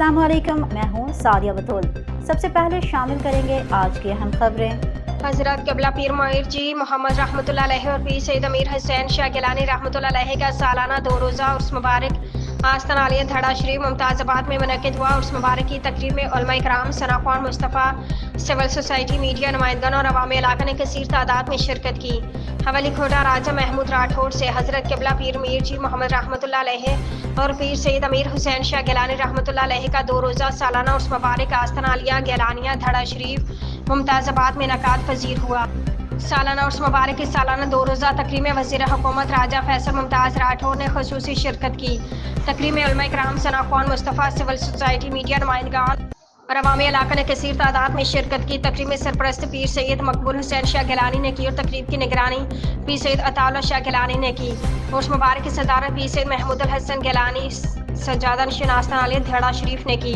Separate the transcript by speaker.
Speaker 1: अस्सलाम वालेकुम, मैं हूँ सादिया बतूल। सबसे पहले शामिल करेंगे आज की अहम खबरें।
Speaker 2: हजरत क़िबला पीर मुईर जी मोहम्मद रहमतुल्लाह अलैहि और पीर सैयद अमीर हुसैन शाह गिलानी रहमतुल्लाह अलैहि का सालाना 2 रोज़ा उर्स मुबारक आस्तान आलिया धड़ा शरीफ मुमताज़ाबाद में मुनक़िद हुआ। उर्स मुबारक की तकरीब में उलमा इकराम, सना ख्वान, मुस्तफ़ा, सिविल सोसाइटी, मीडिया नुमाइंदगान और अवाम इलाका ने कसीर तादाद में शिरकत की। हवेली खोटा राजा महमूद राठौड़ से हजरत क़िबला पीर मुईर जी मोहम्मद रहमतुल्लाह अलैहि और पीर सैयद अमीर हुसैन शाह गिलानी रहमतुल्लाह अलैहि का 2 रोज़ा सालाना उर्स मुबारक आस्तान आलिया गिलानिया धड़ा शरीफ मुमताज़ाबाद में इनेकाद पजीर हुआ। सालाना उर्स मुबारक की सालाना 2 रोज़ा तकरीब में वज़ीर हुकूमत राजा फैसल मुमताज़ राठौड़ ने ख़ुसूसी शिरकत की। तकरीब में उलमा इकराम, सना ख्वान, मुस्तफ़ा, सिविल सोसाइटी, मीडिया नुमाइंदगान और अवामी इलाका ने कसीर तादाद में शिरकत की। तकरीब में सरपरस्त पीर सैयद मकबूल हुसैन शाह गिलानी ने की और तकरीब की निगरानी पीर सैयद अताउल्लाह शाह गिलानी ने की। उर्स मुबारक की सदारत पीर सैयद महमूद हसन गिलानी सज्जादा नशीन आस्तान आलिया धड़ा शरीफ ने की।